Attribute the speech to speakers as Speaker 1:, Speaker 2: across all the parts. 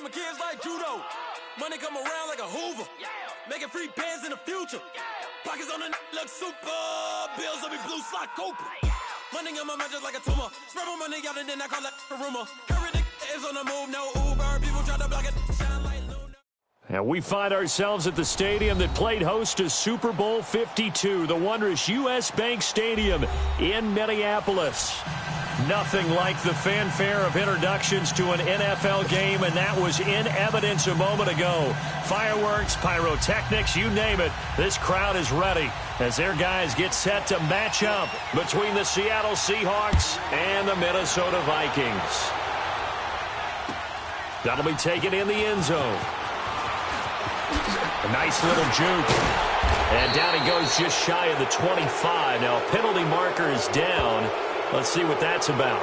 Speaker 1: my kids like judo. Money come around like a Hoover. Making free bands in the future. Pockets on the look super. Bills on me blue slot Cooper. Money on my mind just like a tumor. Spread my money out and then I call it a rumor. Curry is on the move, no Uber. People try to block it. Shine like Luna.
Speaker 2: And we find ourselves at the stadium that played host to Super Bowl 52, the wondrous U.S. Bank Stadium in Minneapolis. Nothing like the fanfare of introductions to an NFL game, and that was in evidence a moment ago. Fireworks, pyrotechnics, you name it. This crowd is ready as their guys get set to match up between the Seattle Seahawks and the Minnesota Vikings. That'll be taken in the end zone. A nice little juke. And down he goes just shy of the 25. Now, penalty marker is down. Let's see what that's about.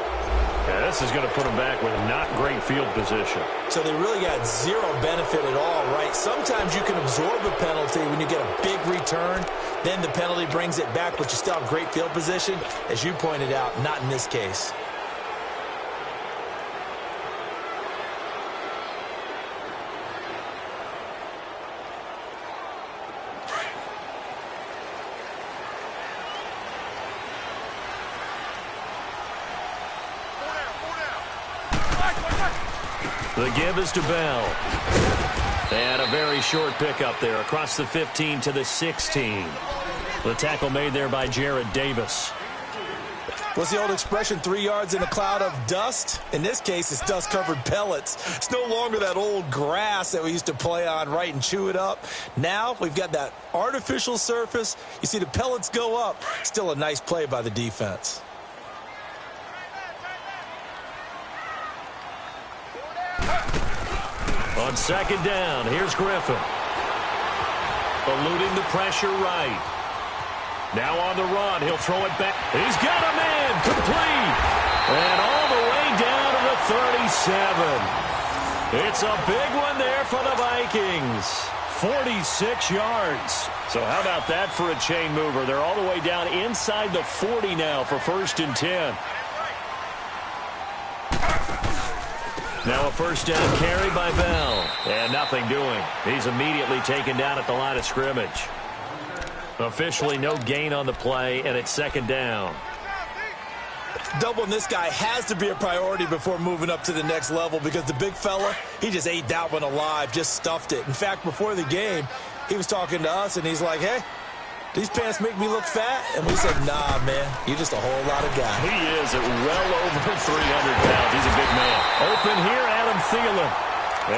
Speaker 2: Yeah, this is going to put them back with not great field position.
Speaker 3: So they really got zero benefit at all, right? Sometimes you can absorb a penalty when you get a big return. Then the penalty brings it back, but you still have great field position. As you pointed out, not in this case.
Speaker 2: The give is to Bell. And a very short pickup there across the 15 to the 16. The tackle made there by Jared Davis.
Speaker 3: What's the old expression, 3 yards in a cloud of dust? In this case, it's dust-covered pellets. It's no longer that old grass that we used to play on, right, and chew it up. Now we've got that artificial surface. You see the pellets go up. Still a nice play by the defense.
Speaker 2: On second down, here's Griffin. Eluding the pressure right. Now on the run, he'll throw it back. He's got a man, complete. And all the way down to the 37. It's a big one there for the Vikings. 46 yards. So how about that for a chain mover? They're all the way down inside the 40 now for 1st and 10. Now a first down carry by Bell. And nothing doing. He's immediately taken down at the line of scrimmage. Officially no gain on the play, and it's second down.
Speaker 3: Doubling this guy has to be a priority before moving up to the next level because the big fella, he just ate that one alive, just stuffed it. In fact, before the game, he was talking to us, and he's like, hey, these pants make me look fat? And we said, nah, man, you're just a whole lot of guy.
Speaker 2: He is at well over 300 pounds. He's a big man. Open here, Adam Thielen.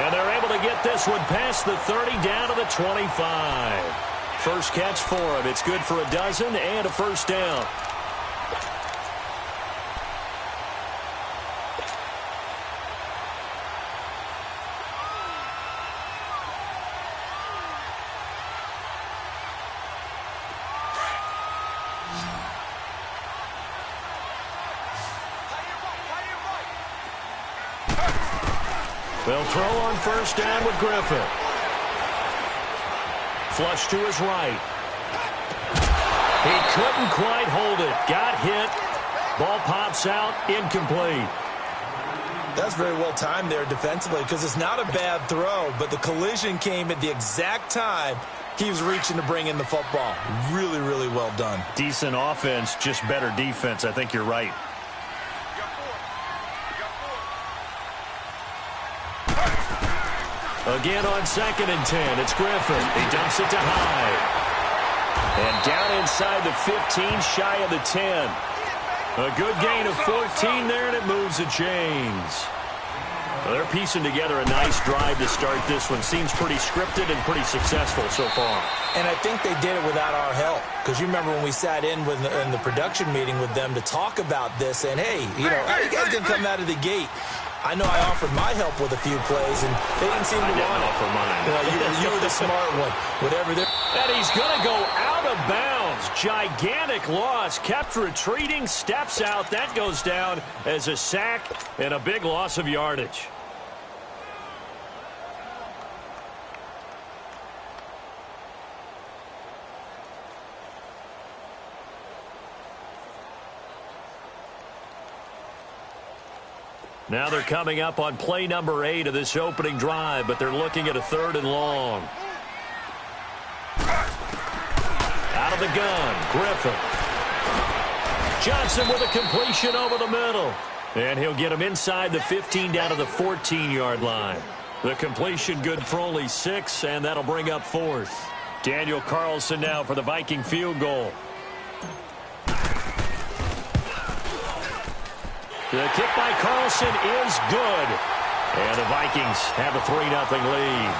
Speaker 2: And they're able to get this one past the 30 down to the 25. First catch for him. It's good for a dozen and a first down. They'll throw on first down with Griffin. Flush to his right. He couldn't quite hold it. Got hit. Ball pops out. Incomplete.
Speaker 3: That's very well timed there defensively because it's not a bad throw, but the collision came at the exact time he was reaching to bring in the football. Really, really well done.
Speaker 2: Decent offense, just better defense. I think you're right. Again on 2nd and 10, it's Griffin. He dumps it to Hyde. And down inside the 15, shy of the 10. A good gain of 14 there, and it moves the chains. Well, they're piecing together a nice drive to start this one. Seems pretty scripted and pretty successful so far.
Speaker 3: And I think they did it without our help. Because you remember when we sat in the production meeting with them to talk about this, and hey, you know, how you guys going to come out of the gate? I know I offered my help with a few plays, and they didn't seem to want it.
Speaker 2: Offer mine.
Speaker 3: You were the smart one. Whatever they're...
Speaker 2: And he's going to go out of bounds. Gigantic loss. Kept retreating. Steps out. That goes down as a sack and a big loss of yardage. Now they're coming up on play number 8 of this opening drive, but they're looking at a 3rd and long. Out of the gun, Griffin. Johnson with a completion over the middle. And he'll get him inside the 15 down to the 14-yard line. The completion good for only 6, and that'll bring up 4th. Daniel Carlson now for the Viking field goal. The kick by Carlson is good. And the Vikings have a 3-0 lead.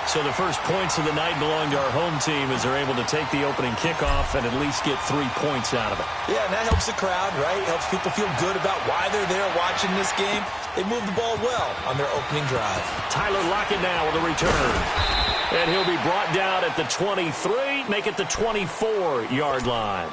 Speaker 2: So the first points of the night belong to our home team as they're able to take the opening kickoff and at least get 3 points out of it.
Speaker 3: Yeah, and that helps the crowd, right? Helps people feel good about why they're there watching this game. They moved the ball well on their opening drive.
Speaker 2: Tyler Lockett now with a return. And he'll be brought down at the 23, make it the 24-yard line.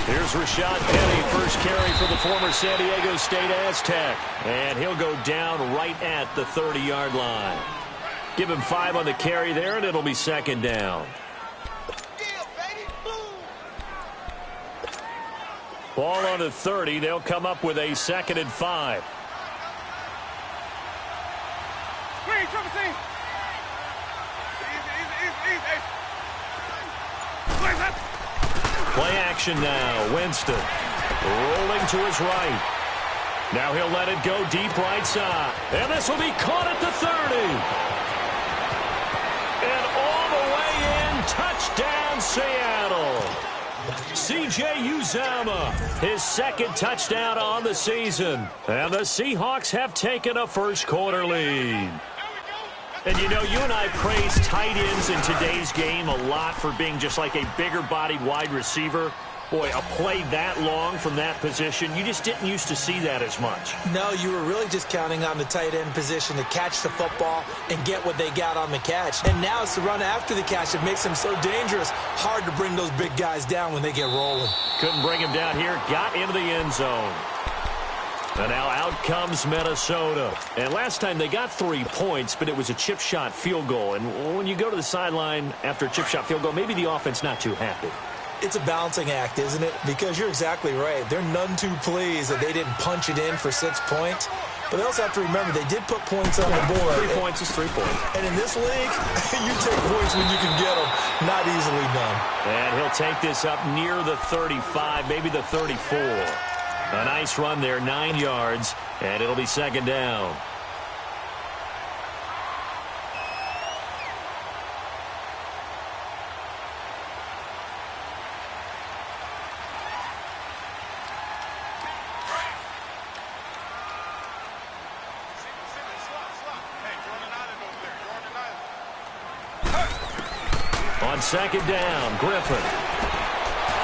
Speaker 2: Here's Rashad Penny, first carry for the former San Diego State Aztec. And he'll go down right at the 30-yard line. Give him 5 on the carry there, and it'll be 2nd down. Ball on the 30. They'll come up with a 2nd and 5. Play action now. Winston rolling to his right. Now he'll let it go deep right side. And this will be caught at the 30. And all the way in, touchdown Seattle. C.J. Uzomah, his 2nd touchdown on the season. And the Seahawks have taken a first-quarter lead. And, you know, you and I praise tight ends in today's game a lot for being just like a bigger-bodied wide receiver. Boy, a play that long from that position, you just didn't used to see that as much.
Speaker 3: No, you were really just counting on the tight end position to catch the football and get what they got on the catch. And now it's the run after the catch that makes them so dangerous. Hard to bring those big guys down when they get rolling.
Speaker 2: Couldn't bring him down here. Got into the end zone. And now out comes Minnesota. And last time they got 3 points, but it was a chip shot field goal. And when you go to the sideline after a chip shot field goal, maybe the offense not too happy.
Speaker 3: It's a balancing act, isn't it? Because you're exactly right. They're none too pleased that they didn't punch it in for 6 points. But they also have to remember they did put points on the board.
Speaker 2: 3 points is 3 points.
Speaker 3: And in this league, you take points when you can get them. Not easily done.
Speaker 2: And he'll take this up near the 35, maybe the 34. A nice run there, 9 yards, and it'll be 2nd down. On 2nd down, Griffin.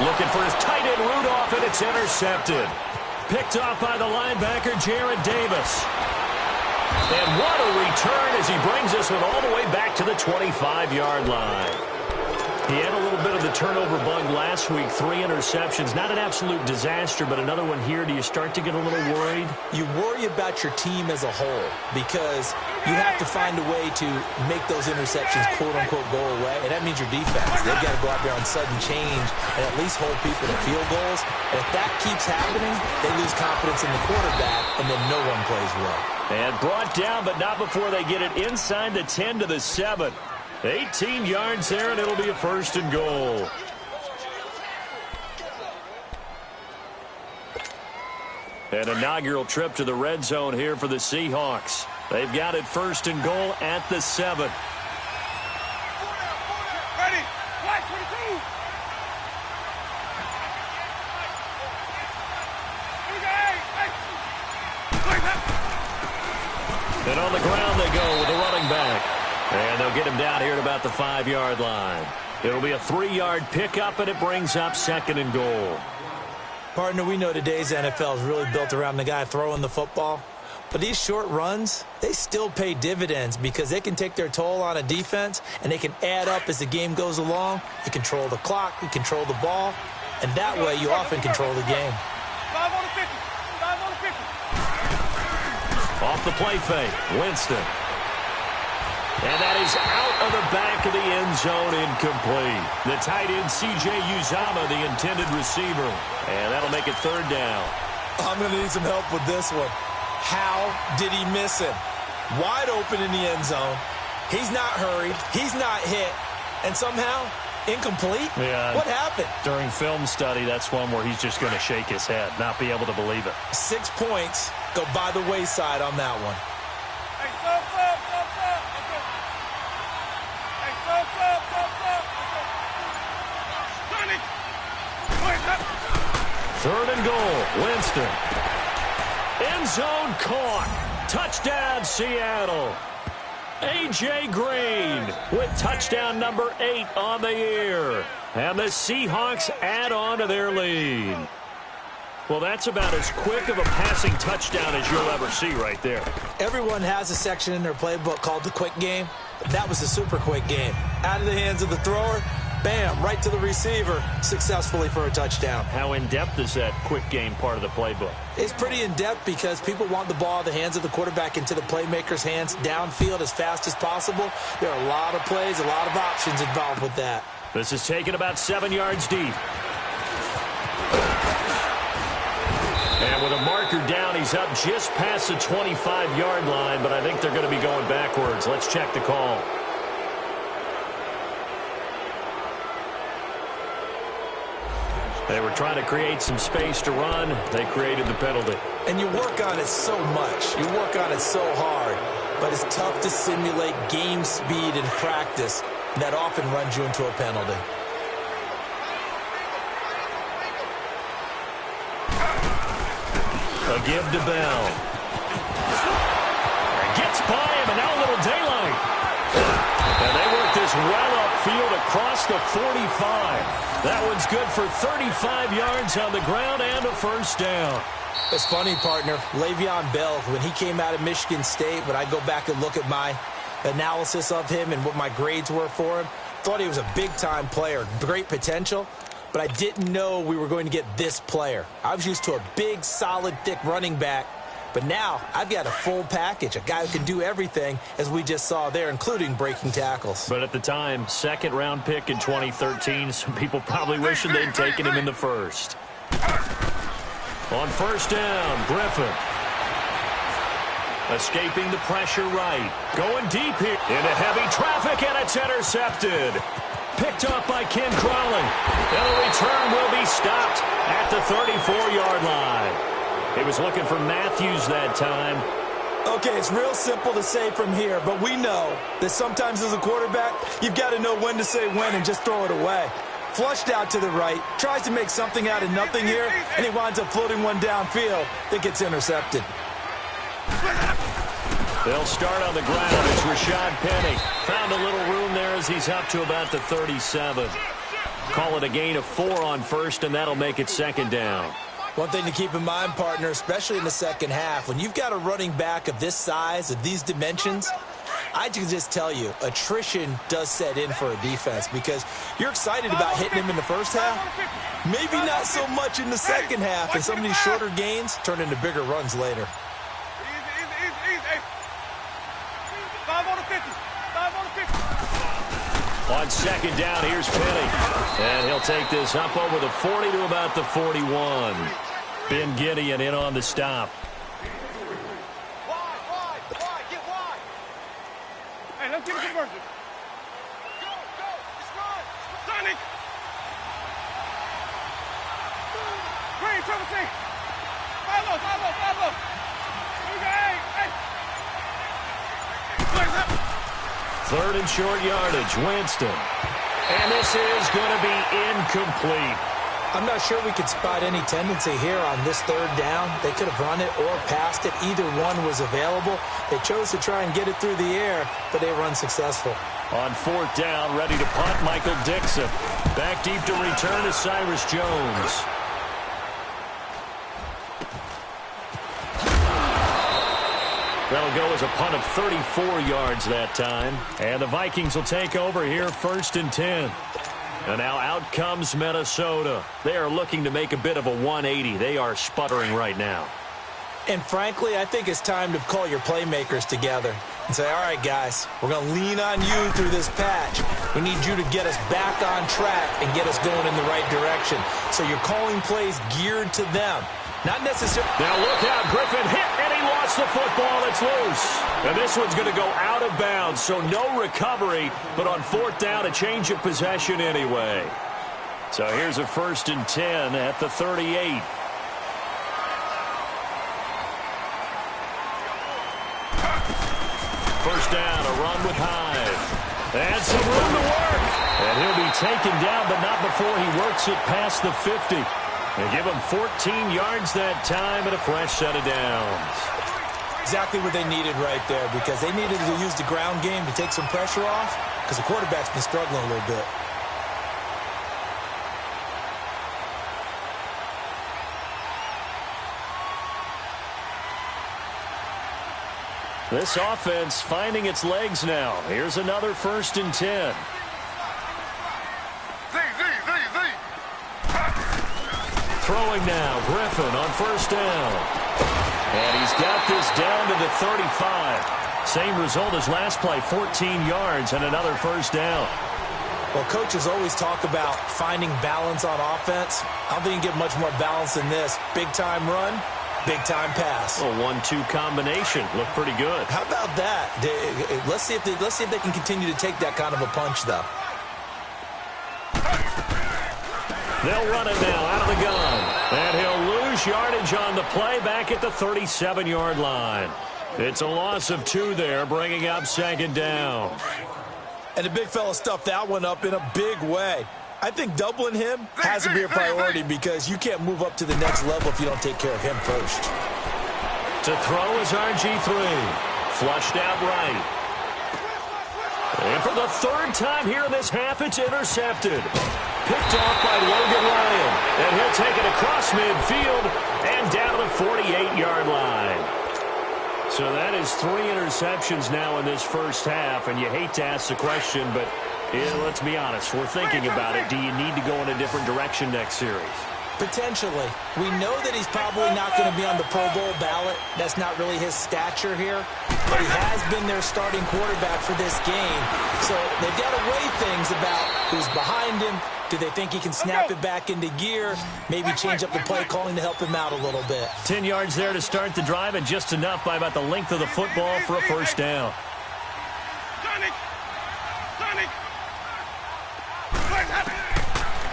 Speaker 2: Looking for his tight end, Rudolph, and it's intercepted. Picked off by the linebacker, Jared Davis. And what a return as he brings this one all the way back to the 25-yard line. He had a little bit of the turnover bug last week, 3 interceptions. Not an absolute disaster, but another one here. Do you start to get a little worried?
Speaker 3: You worry about your team as a whole because you have to find a way to make those interceptions, quote-unquote, go away. And that means your defense. They've got to go out there on sudden change and at least hold people to field goals. And if that keeps happening, they lose confidence in the quarterback, and then no one plays well.
Speaker 2: And brought down, but not before they get it inside the 10 to the 7. 18 yards there, and it'll be a 1st and goal. An inaugural trip to the red zone here for the Seahawks. They've got it 1st and goal at the 7.
Speaker 4: Ready? 22.
Speaker 2: And on the ground they go with the running back. And they'll get him down here at about the 5-yard line. It'll be a 3-yard pickup, and it brings up 2nd and goal.
Speaker 3: Partner, we know today's NFL is really built around the guy throwing the football. But these short runs, they still pay dividends because they can take their toll on a defense, and they can add up as the game goes along. You control the clock, you control the ball, and that way you often control the game.
Speaker 4: 5 on the 50. 5 on the 50.
Speaker 2: Off the play fake, Winston. And that is out of the back of the end zone, incomplete. The tight end, C.J. Uzama, the intended receiver. And that'll make it third down.
Speaker 3: I'm going to need some help with this one. How did he miss him? Wide open in the end zone. He's not hurried. He's not hit. And somehow, incomplete?
Speaker 2: Yeah.
Speaker 3: What happened?
Speaker 2: During film study, that's one where he's just going to shake his head, not be able to believe it.
Speaker 3: 6 points go by the wayside on that one.
Speaker 4: Hey, sub. Hey, sub. Sonic.
Speaker 2: Third and goal, Winston. End zone caught. Touchdown, Seattle. A.J. Green with touchdown number 8 on the year. And the Seahawks add on to their lead. Well, that's about as quick of a passing touchdown as you'll ever see right there.
Speaker 3: Everyone has a section in their playbook called the quick game. That was the super quick game. Out of the hands of the thrower, bam, right to the receiver, successfully for a touchdown.
Speaker 2: How in-depth is that quick game part of the playbook?
Speaker 3: It's pretty in-depth because people want the ball out of the hands of the quarterback into the playmaker's hands downfield as fast as possible. There are a lot of plays, a lot of options involved with that.
Speaker 2: This is taken about 7 yards deep. And with a marker down, he's up just past the 25-yard line, but I think they're going to be going backwards. Let's check the call. They were trying to create some space to run. They created the penalty.
Speaker 3: And you work on it so much. You work on it so hard. But it's tough to simulate game speed in practice. That often runs you into a penalty.
Speaker 2: A give to Bell. Gets by him, and now a little daylight. And they work this well upfield across the 45. That one's good for 35 yards on the ground and a first down.
Speaker 3: It's funny, partner. Le'Veon Bell, when he came out of Michigan State, when I go back and look at my analysis of him and what my grades were for him, thought he was a big-time player, great potential, but I didn't know we were going to get this player. I was used to a big, solid, thick running back, but now I've got a full package, a guy who can do everything, as we just saw there, including breaking tackles.
Speaker 2: But at the time, second-round pick in 2013, some people probably wishing they'd taken him in the first. On first down, Griffin. Escaping the pressure right. Going deep here into heavy traffic, and it's intercepted. Picked up by Ken Crowley. And the return will be stopped at the 34-yard line. He was looking for Matthews that time.
Speaker 3: Okay, it's real simple to say from here, but we know that sometimes as a quarterback, you've got to know when to say when and just throw it away. Flushed out to the right, tries to make something out of nothing here, and he winds up floating one downfield that gets intercepted.
Speaker 2: They'll start on the ground. It's Rashad Penny. Found a little room there as he's up to about the 37. Call it a gain of 4 on first, and that'll make it second down.
Speaker 3: One thing to keep in mind, partner, especially in the second half, when you've got a running back of this size, of these dimensions, I can just tell you, attrition does set in for a defense because you're excited about hitting him in the first half. Maybe not so much in the second half, and some of these shorter gains turn into bigger runs later.
Speaker 4: Easy. 5 on the 50. 5 on the 50.
Speaker 2: On second down, here's Penny. And he'll take this up over the 40 to about the 41. Ben Gideon in on the stop.
Speaker 4: Wide. Get wide. Hey, let's get a conversion. Go. Let's run. Sonic. Green, triple C. Follow. Hey.
Speaker 2: Third and short yardage, Winston. And this is going to be incomplete.
Speaker 3: I'm not sure we could spot any tendency here on this third down. They could have run it or passed it. Either one was available. They chose to try and get it through the air, but they were unsuccessful.
Speaker 2: On fourth down, ready to punt, Michael Dixon. Back deep to return is Cyrus Jones. That'll go as a punt of 34 yards that time. And the Vikings will take over here 1st and 10. And now out comes Minnesota. They are looking to make a bit of a 180. They are sputtering right now.
Speaker 3: And frankly, I think it's time to call your playmakers together and say, all right, guys, we're going to lean on you through this patch. We need you to get us back on track and get us going in the right direction. So you're calling plays geared to them. Not necessarily.
Speaker 2: Now look out, Griffin hit, and he lost the football. It's loose. And this one's going to go out of bounds, so no recovery, but on 4th down, a change of possession anyway. So here's a 1st and 10 at the 38. First down, a run with Hyde. And some room to work. And he'll be taken down, but not before he works it past the 50. And give him 14 yards that time and a fresh set of downs.
Speaker 3: Exactly what they needed right there, because they needed to use the ground game to take some pressure off, because the quarterback's been struggling a little bit.
Speaker 2: This offense finding its legs now. Here's another 1st and 10. Throwing now, Griffin on 1st down. And he's got this down to the 35. Same result as last play, 14 yards and another 1st down.
Speaker 3: Well, coaches always talk about finding balance on offense. I don't think you can get much more balance than this. Big-time run, big-time pass.
Speaker 2: A 1-2 combination. Looked pretty good.
Speaker 3: How about that? Let's see if they can continue to take that kind of a punch, though.
Speaker 2: They'll run it now out of the gun. And he'll lose yardage on the play back at the 37-yard line. It's a loss of 2 there, bringing up 2nd down.
Speaker 3: And the big fella stuffed that one up in a big way. I think doubling him has to be a priority, because you can't move up to the next level if you don't take care of him first.
Speaker 2: To throw is RG3. Flushed out right. And for the 3rd time here in this half, it's intercepted. Picked off by Logan Ryan. And he'll take it across midfield and down to the 48-yard line. So that is 3 interceptions now in this first half. And you hate to ask the question, but let's be honest. We're thinking about it. Do you need to go in a different direction next series?
Speaker 3: Potentially. We know that he's probably not going to be on the Pro Bowl ballot. That's not really his stature here. But he has been their starting quarterback for this game. So they've got to weigh things about who's behind him. Do they think he can snap it back into gear? Maybe change up the play calling to help him out a little bit.
Speaker 2: 10 yards there to start the drive, and just enough by about the length of the football for a 1st down.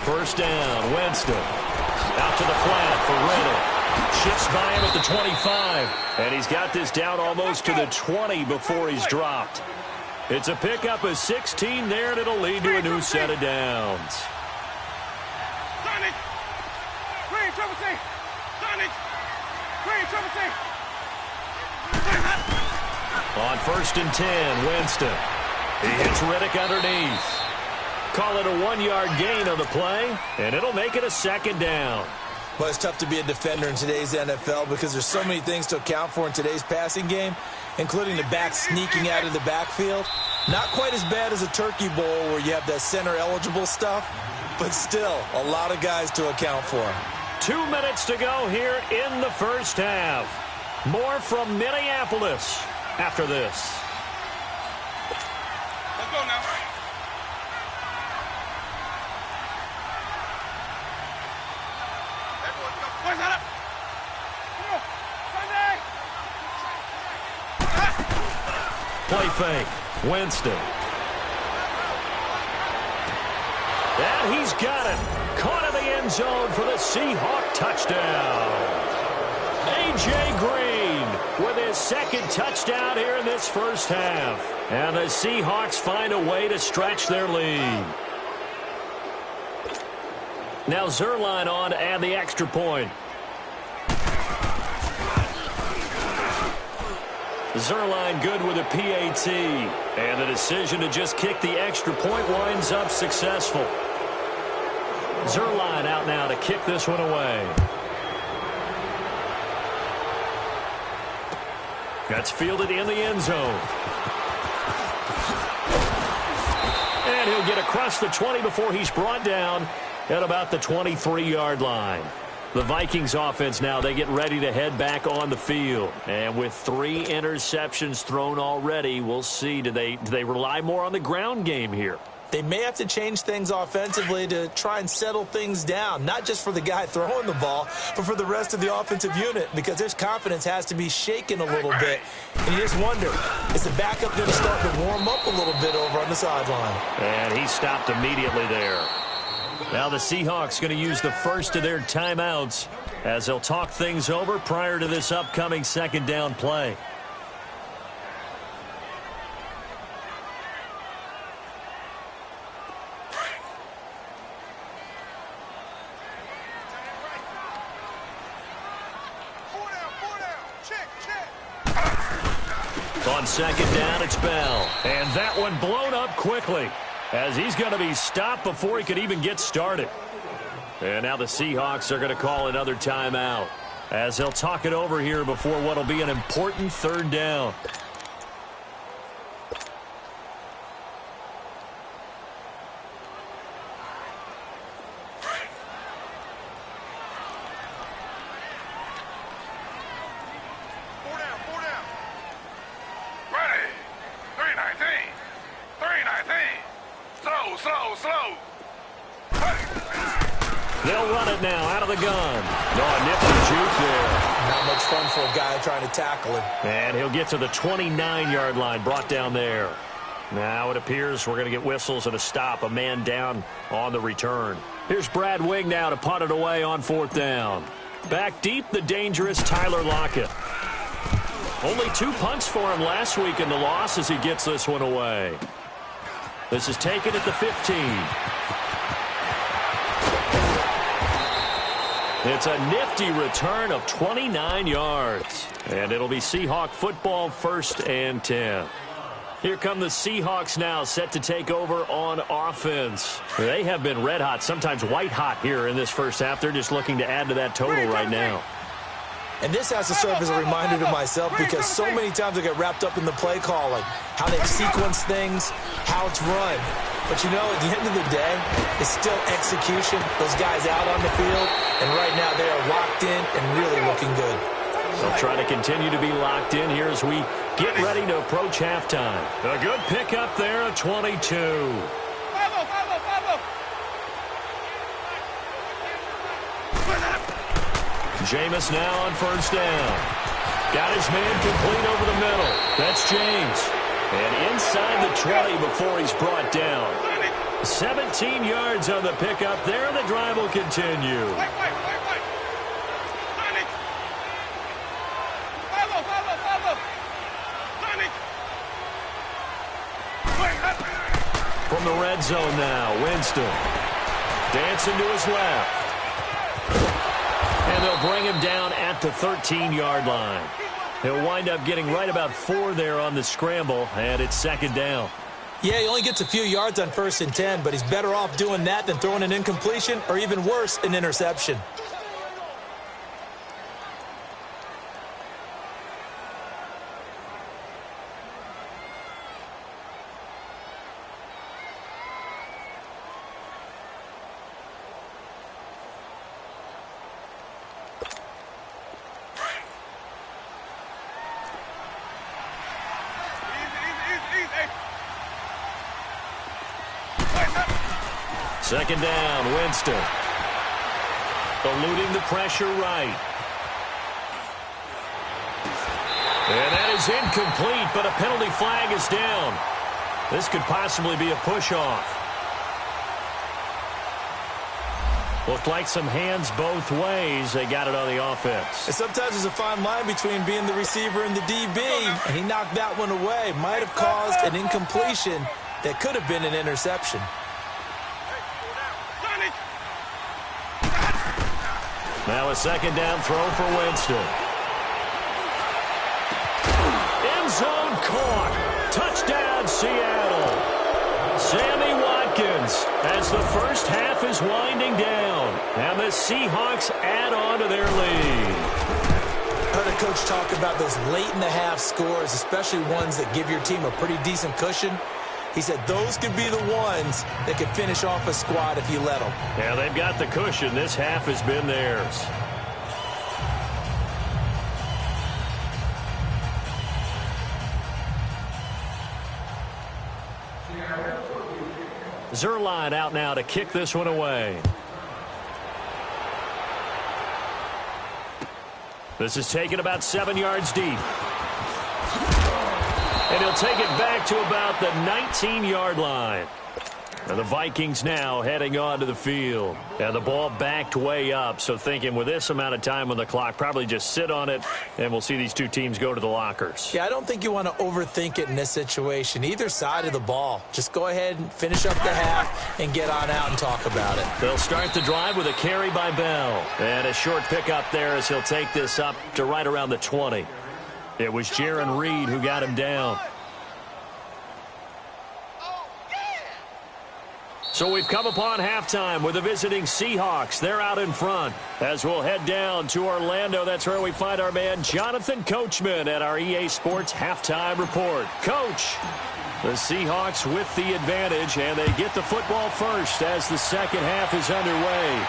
Speaker 2: First down, Winston. Out to the flat for Riddle. Shifts by him at the 25. And he's got this down almost to the 20 before he's dropped. It's a pickup of 16 there, and it'll lead to a new set of downs. On 1st and 10, Winston. He hits Riddick underneath. Call it a 1-yard gain on the play, and it'll make it a 2nd down.
Speaker 3: Well, it's tough to be a defender in today's NFL because there's so many things to account for in today's passing game, including the back sneaking out of the backfield. Not quite as bad as a Turkey Bowl where you have that center-eligible stuff, but still a lot of guys to account for.
Speaker 2: 2 minutes to go here in the first half. More from Minneapolis after this.
Speaker 4: Let's go now. Boys, head up. Come on. Sunday.
Speaker 2: Play fake. Winston. And he's got it. Caught in the end zone for the Seahawk touchdown. A.J. Green with his 2nd touchdown here in this first half. And the Seahawks find a way to stretch their lead. Now Zerline on to add the extra point. Zerline good with a PAT. And the decision to just kick the extra point winds up successful. Zerline out now to kick this one away. That's fielded in the end zone. And he'll get across the 20 before he's brought down at about the 23-yard line. The Vikings offense now, they get ready to head back on the field. And with 3 interceptions thrown already, we'll see. Do they rely more on the ground game here?
Speaker 3: They may have to change things offensively to try and settle things down, not just for the guy throwing the ball, but for the rest of the offensive unit, because his confidence has to be shaken a little bit. And you just wonder, is the backup going to start to warm up a little bit over on the sideline?
Speaker 2: And he stopped immediately there. Now the Seahawks going to use the first of their timeouts as they'll talk things over prior to this upcoming second down play. On second down, it's Bell. And that one blown up quickly as he's going to be stopped before he could even get started. And now the Seahawks are going to call another timeout as they'll talk it over here before what will be an important third down. They'll run it now out of the gun. No, a nifty juke there.
Speaker 3: Not much fun for a guy trying to tackle him.
Speaker 2: And he'll get to the 29-yard line, brought down there. Now it appears we're going to get whistles and a stop, a man down on the return. Here's Brad Wing now to punt it away on fourth down. Back deep, the dangerous Tyler Lockett. Only 2 punts for him last week in the loss as he gets this one away. This is taken at the 15. It's a nifty return of 29 yards. And it'll be Seahawk football, 1st and 10. Here come the Seahawks now, set to take over on offense. They have been red hot, sometimes white hot here in this first half. They're just looking to add to that total right now.
Speaker 3: And this has to serve as a reminder to myself because so many times I get wrapped up in the play calling, how they sequence things, how it's run. But, you know, at the end of the day, it's still execution. Those guys out on the field, and right now they are locked in and really looking good.
Speaker 2: They'll try to continue to be locked in here as we get ready to approach halftime. A good pickup there at 22. Jameis now on first down. Got his man complete over the middle. That's James. And inside the 20 before he's brought down. 17 yards on the pickup there. The drive will continue. From the red zone now, Winston. Dancing to his left. And they'll bring him down at the 13-yard line. He'll wind up getting right about 4 there on the scramble, and it's second down.
Speaker 3: Yeah, he only gets a few yards on 1st and 10, but he's better off doing that than throwing an incompletion or even worse, an interception.
Speaker 2: Second down, Winston. Eluding the pressure right. And that is incomplete, but a penalty flag is down. This could possibly be a push-off. Looked like some hands both ways. They got it on the offense.
Speaker 3: And sometimes there's a fine line between being the receiver and the DB, and he knocked that one away. Might have caused an incompletion that could have been an interception.
Speaker 2: Now a second down throw for Winston. End zone caught. Touchdown, Seattle. Sammy Watkins as the first half is winding down. And the Seahawks add on to their lead.
Speaker 3: I heard a coach talk about those late-in-the-half scores, especially ones that give your team a pretty decent cushion. He said those could be the ones that could finish off a squad if you let them.
Speaker 2: Yeah, they've got the cushion. This half has been theirs. Zerline out now to kick this one away. This is taken about 7 yards deep. And he'll take it back to about the 19-yard line. And the Vikings now heading onto the field. And the ball backed way up, so thinking with this amount of time on the clock, probably just sit on it, and we'll see these two teams go to the lockers.
Speaker 3: Yeah, I don't think you want to overthink it in this situation. Either side of the ball. Just go ahead and finish up the half and get on out and talk about it.
Speaker 2: They'll start the drive with a carry by Bell. And a short pickup there as he'll take this up to right around the 20. It was Jaron Reed who got him down. So we've come upon halftime with the visiting Seahawks. They're out in front. As we'll head down to Orlando, that's where we find our man Jonathan Coachman at our EA Sports Halftime Report. Coach, the Seahawks with the advantage, and they get the football first as the second half is underway.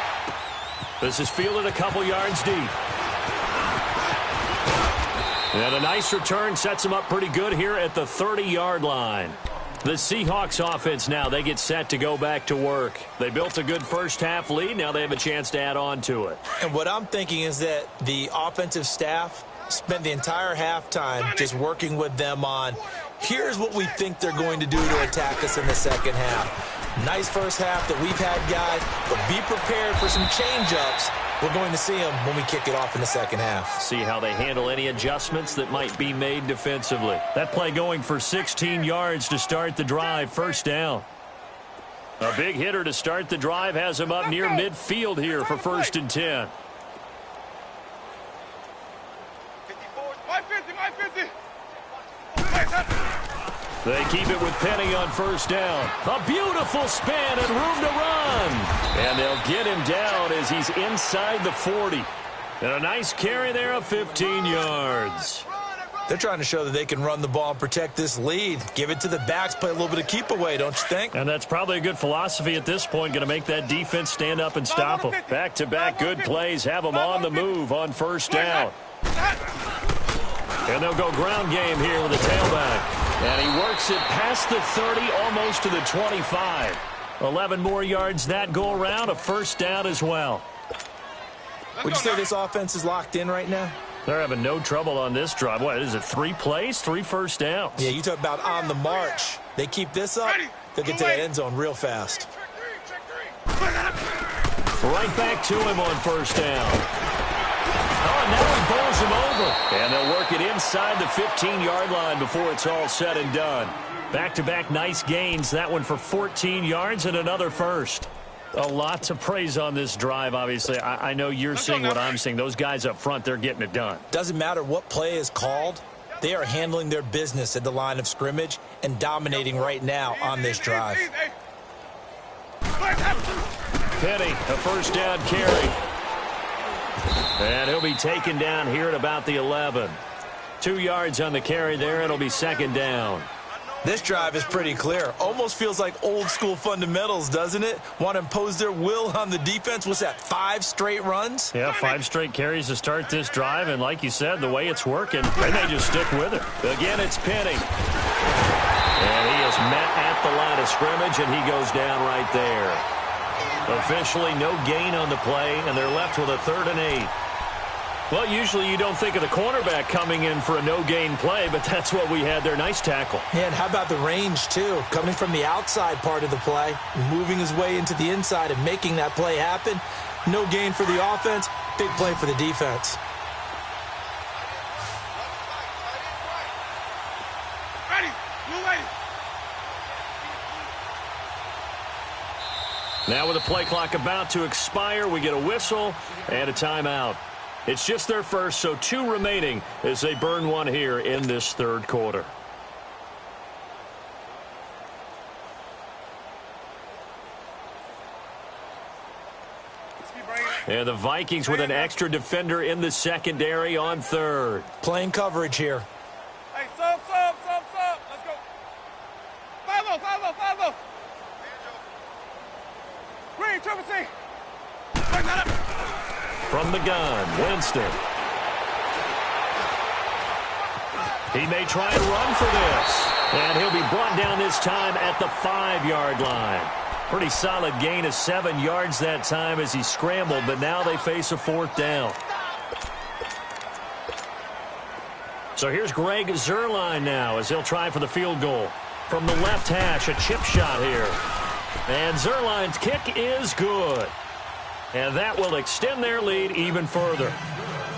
Speaker 2: This is fielded a couple yards deep. And a nice return sets them up pretty good here at the 30-yard line. The Seahawks offense now, they get set to go back to work. They built a good first-half lead. Now they have a chance to add on to it.
Speaker 3: And what I'm thinking is that the offensive staff spent the entire halftime just working with them on, here's what we think they're going to do to attack us in the second half. Nice first half that we've had, guys, but be prepared for some change-ups. We're going to see them when we kick it off in the second half.
Speaker 2: See how they handle any adjustments that might be made defensively. That play going for 16 yards to start the drive, first down. A big hitter to start the drive has him up near midfield here for 1st and 10.
Speaker 4: 50.
Speaker 2: They keep it with Penny on first down. A beautiful spin and room to run. And they'll get him down as he's inside the 40. And a nice carry there of 15 yards.
Speaker 3: They're trying to show that they can run the ball and protect this lead. Give it to the backs, play a little bit of keep away, don't you think?
Speaker 2: And that's probably a good philosophy at this point, going to make that defense stand up and stop them. Back-to-back good plays have them on the move on first down. And they'll go ground game here with a tailback. And he works it past the 30, almost to the 25. 11 more yards that go around, a first down as well.
Speaker 3: Would you say this offense is locked in right now?
Speaker 2: They're having no trouble on this drive. What is it, 3 plays, 3 first downs?
Speaker 3: Yeah, you talk about on the march. They keep this up, they'll get to the end zone real fast.
Speaker 2: Right back to him on first down. Oh, and now he bowls him over. And they'll work it inside the 15-yard line before it's all said and done. Back-to-back nice gains. That one for 14 yards and another first. A lot to praise on this drive, obviously. I know you're seeing what I'm seeing. Those guys up front, they're getting it done. Doesn't matter what play is called. They are handling their business at the line of scrimmage and dominating right now on this drive. Penny, a first down carry. And he'll be taken down here at about the 11. 2 yards on the carry there. It'll be second down. This drive is pretty clear. Almost feels like old school fundamentals, doesn't it? Want to impose their will on the defense. What's that, 5 straight runs? Yeah, 5 straight carries to start this drive. And like you said, the way it's working, they may just stick with it. Again, it's Penny. And he is met at the line of scrimmage, and he goes down right there. Officially no gain on the play, and they're left with a 3rd and 8. Well, usually you don't think of the cornerback coming in for a no-gain play, but that's what we had there. Nice tackle. Yeah, and how about the range, too? Coming from the outside part of the play, moving his way into the inside and making that play happen. No gain for the offense, big play for the defense. Now with the play clock about to expire, we get a whistle and a timeout. It's just their first, so 2 remaining as they burn one here in this 3rd quarter. And the Vikings with an extra defender in the secondary on third.
Speaker 3: Playing coverage here.
Speaker 4: Hey, sub. Let's go. 5-0. Green, triple C. Bring that up.
Speaker 2: From the gun, Winston. He may try and run for this. And he'll be brought down this time at the 5-yard line. Pretty solid gain of 7 yards that time as he scrambled, but now they face a 4th down. So here's Greg Zuerlein now as he'll try for the field goal. From the left hash, a chip shot here. And Zuerlein's kick is good. And that will extend their lead even further.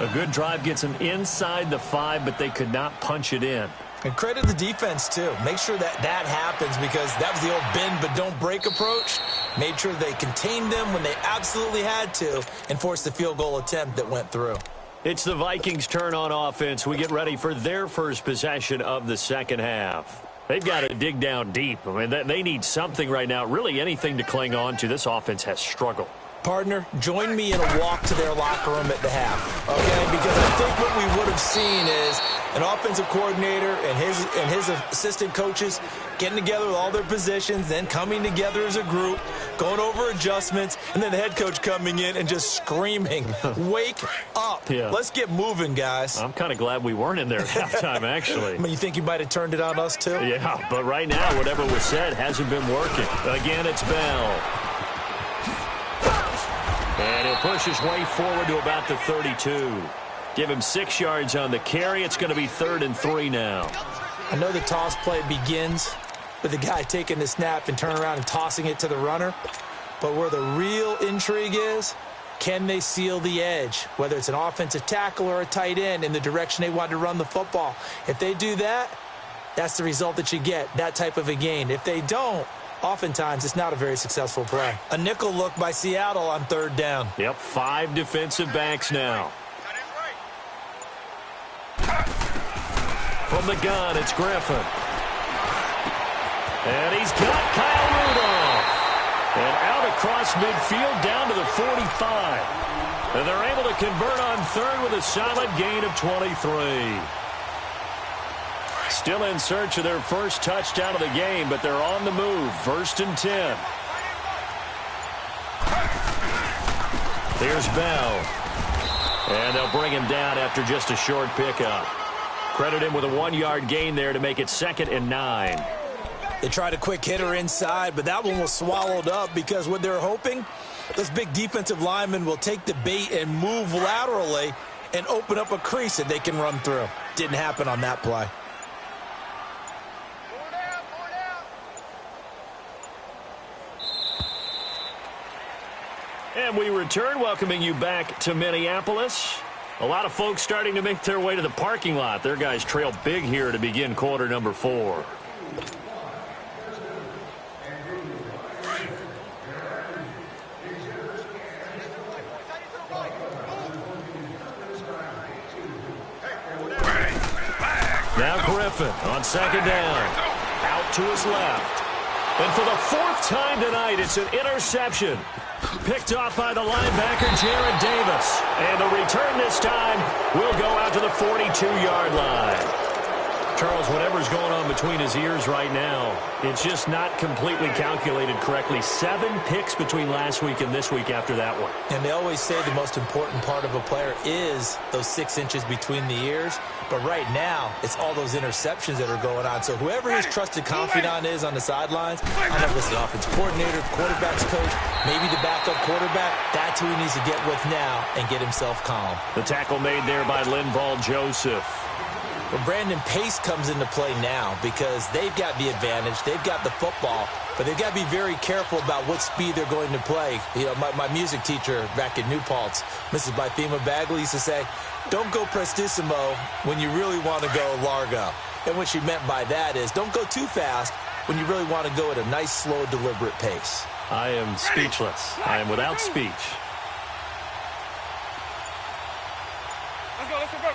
Speaker 2: A good drive gets them inside the 5, but they could not punch it in.
Speaker 3: And credit the defense, too. Make sure that happens because that was the old bend but don't break approach. Made sure they contained them when they absolutely had to and forced the field goal attempt that went through.
Speaker 2: It's the Vikings' turn on offense. We get ready for their first possession of the second half. They've got to dig down deep. I mean, they need something right now, really anything to cling on to. This offense has struggled.
Speaker 3: Partner, join me in a walk to their locker room at the half, okay? Because I think what we would have seen is an offensive coordinator and his assistant coaches getting together with all their positions, then coming together as a group, going over adjustments, and then the head coach coming in and just screaming, wake up.
Speaker 2: Yeah.
Speaker 3: Let's get moving, guys.
Speaker 2: I'm kind of glad we weren't in there at halftime, actually.
Speaker 3: I mean, you think you might have turned it on us, too?
Speaker 2: Yeah, but right now, whatever was said hasn't been working. Again, it's Bell. And he'll push his way forward to about the 32. Give him 6 yards on the carry. It's going to be 3rd and 3 now.
Speaker 3: I know the toss play begins with the guy taking the snap and turning around and tossing it to the runner. But where the real intrigue is, can they seal the edge? Whether it's an offensive tackle or a tight end in the direction they want to run the football. If they do that, that's the result that you get, that type of a gain. If they don't, oftentimes it's not a very successful play. A nickel look by Seattle on 3rd down.
Speaker 2: Yep, 5 defensive backs now. From the gun, it's Griffin. And he's got Kyle Rudolph. And out across midfield down to the 45. And they're able to convert on 3rd with a solid gain of 23. Still in search of their first touchdown of the game, but they're on the move. 1st and 10. Here's Bell. And they'll bring him down after just a short pickup. Credit him with a 1-yard gain there to make it 2nd and 9.
Speaker 3: They tried a quick hitter inside, but that one was swallowed up because what they're hoping, those big defensive linemen will take the bait and move laterally and open up a crease that they can run through. Didn't happen on that play.
Speaker 2: And we return, welcoming you back to Minneapolis. A lot of folks starting to make their way to the parking lot. Their guys trail big here to begin quarter number 4. Now Griffin on 2nd down. Out to his left. And for the 4th time tonight, it's an interception. Picked off by the linebacker, Jared Davis. And the return this time will go out to the 42-yard line. Charles, whatever's going on between his ears right now, it's just not completely calculated correctly. 7 picks between last week and this week after that one.
Speaker 3: And they always say the most important part of a player is those 6 inches between the ears. But right now, it's all those interceptions that are going on. So whoever his trusted confidant is on the sidelines, I don't know if it's the offensive coordinator, quarterback's coach, maybe the backup quarterback, that's who he needs to get with now and get himself calm.
Speaker 2: The tackle made there by Linval Joseph.
Speaker 3: Well, Brandon Pace comes into play now because they've got the advantage. They've got the football, but they've got to be very careful about what speed they're going to play. You know, my music teacher back in New Paltz, Mrs. Bythema Bagley, used to say, don't go prestissimo when you really want to go largo. And what she meant by that is don't go too fast when you really want to go at a nice, slow, deliberate pace.
Speaker 2: I am speechless. I am without speech.
Speaker 4: Let's go, let's convert.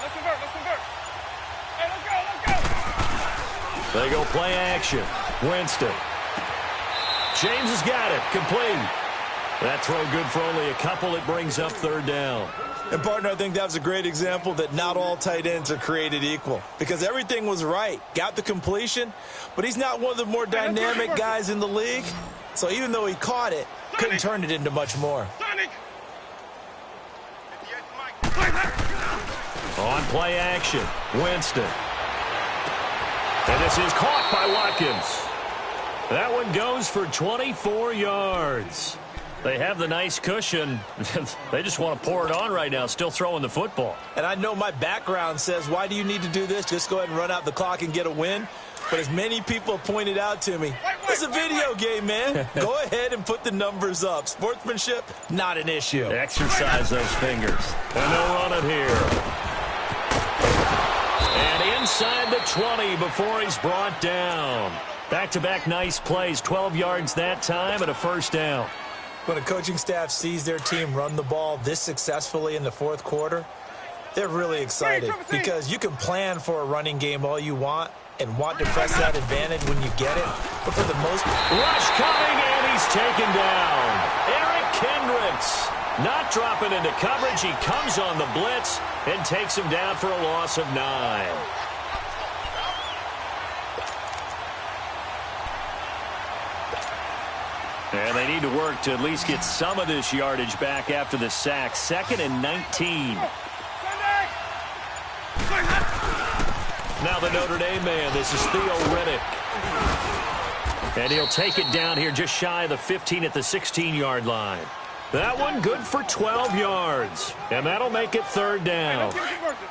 Speaker 4: Hey, let's go.
Speaker 2: They go play action. Winston. James has got it. Complete. That throw good for only a couple. It brings up third down.
Speaker 3: And, partner, I think that was a great example that not all tight ends are created equal because everything was right. Got the completion, but he's not one of the more dynamic guys in the league. So even though he caught it, couldn't turn it into much more.
Speaker 2: On play action, Winston. And this is caught by Watkins. That one goes for 24 yards. They have the nice cushion. They just want to pour it on right now, still throwing the football.
Speaker 3: And I know my background says, why do you need to do this? Just go ahead and run out the clock and get a win. But as many people have pointed out to me, it's a video game, man. Go ahead and put the numbers up. Sportsmanship, not an issue.
Speaker 2: Exercise those fingers. And they'll run it here. And inside the 20 before he's brought down. Back-to-back nice plays, 12 yards that time and a first down.
Speaker 3: When a coaching staff sees their team run the ball this successfully in the fourth quarter, they're really excited because you can plan for a running game all you want and want to press that advantage when you get it. But for the most part,
Speaker 2: rush coming, and he's taken down. Eric Kendricks not dropping into coverage. He comes on the blitz and takes him down for a loss of 9. And they need to work to at least get some of this yardage back after the sack. 2nd and 19. Now the Notre Dame man. This is Theo Riddick. And he'll take it down here just shy of the 15 at the 16-yard line. That one good for 12 yards. And that'll make it third down.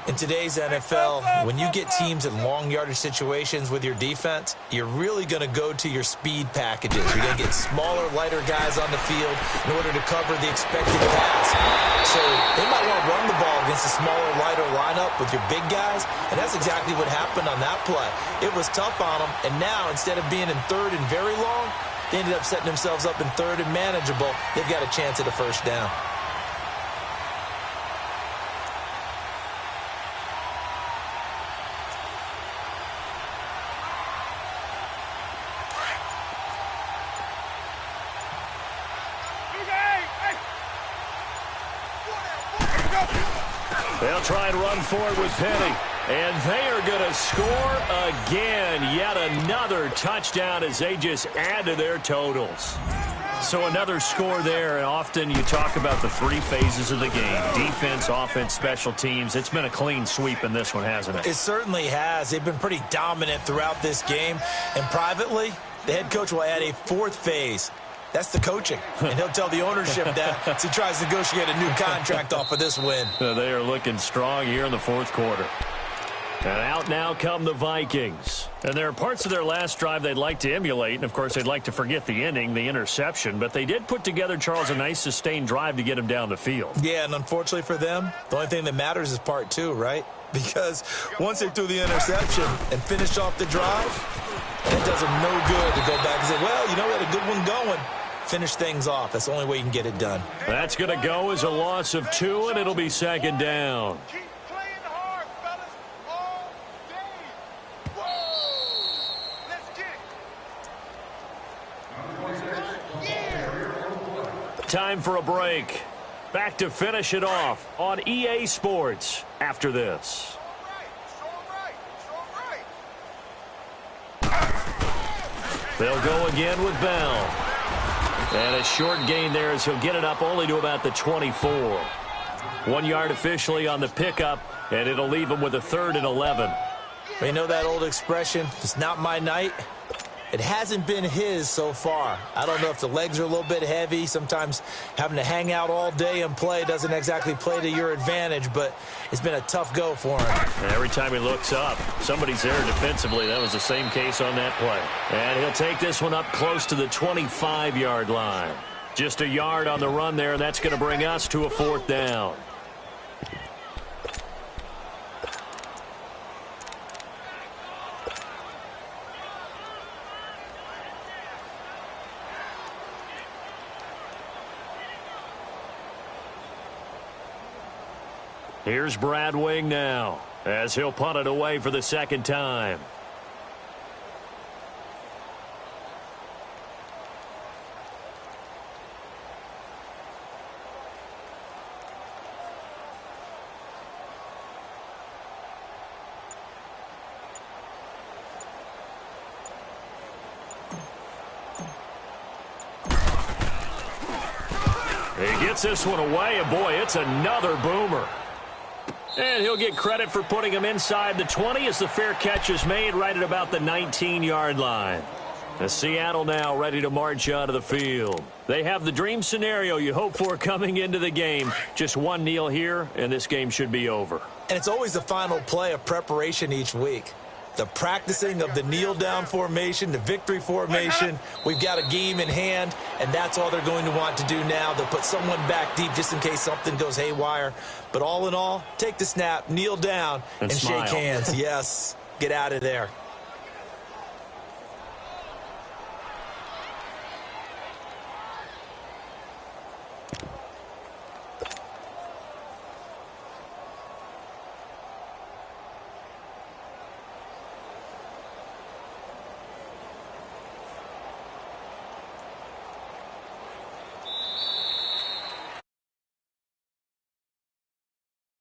Speaker 3: In today's NFL, when you get teams in long yardage situations with your defense, you're really going to go to your speed packages. You're going to get smaller, lighter guys on the field in order to cover the expected pass. So they might want to run the ball against a smaller, lighter lineup with your big guys, and that's exactly what happened on that play. It was tough on them, and now instead of being in third and very long, they ended up setting themselves up in third and manageable. They've got a chance at a first down.
Speaker 2: They'll try and run for it with Penny. And they are going to score again. Yet another touchdown as they just add to their totals. So another score there. And often you talk about the 3 phases of the game. Defense, offense, special teams. It's been a clean sweep in this one, hasn't it?
Speaker 3: It certainly has. They've been pretty dominant throughout this game. And privately, the head coach will add a 4th phase. That's the coaching. And he'll tell the ownership that as he tries to negotiate a new contract off of this win.
Speaker 2: They are looking strong here in the fourth quarter. And out now come the Vikings. And there are parts of their last drive they'd like to emulate. And, of course, they'd like to forget the inning, the interception. But they did put together, Charles, a nice sustained drive to get him down the field.
Speaker 3: Yeah, and unfortunately for them, the only thing that matters is part 2, right? Because once they threw the interception and finished off the drive, it does them no good to go back and say, well, you know, we had a good one going. Finish things off. That's the only way you can get it done.
Speaker 2: That's going to go as a loss of 2, and it'll be second down.
Speaker 4: Keep playing hard, fellas, all day. Whoa! Let's get it.
Speaker 2: Time for a break. Back to finish it off on EA Sports after this. They'll go again with Bell. And a short gain there as he'll get it up only to about the 24. 1 yard officially on the pickup, and it'll leave him with a 3rd and 11.
Speaker 3: You know that old expression, it's not my night? It hasn't been his so far. I don't know if the legs are a little bit heavy. Sometimes having to hang out all day and play doesn't exactly play to your advantage, but it's been a tough go for him.
Speaker 2: And every time he looks up, somebody's there defensively. That was the same case on that play. And he'll take this one up close to the 25-yard line. Just a yard on the run there, and that's going to bring us to a 4th down. Here's Brad Wing now as he'll punt it away for the 2nd time. Gets this one away, and boy, it's another boomer. And he'll get credit for putting him inside the 20 as the fair catch is made right at about the 19-yard line. As Seattle now ready to march out of the field. They have the dream scenario you hope for coming into the game. Just one kneel here, and this game should be over.
Speaker 3: And it's always the final play of preparation each week. The practicing of the kneel-down formation, the victory formation. We've got a game in hand, and that's all they're going to want to do now. They'll put someone back deep just in case something goes haywire. But all in all, take the snap, kneel down, and shake hands. Yes, get out of there.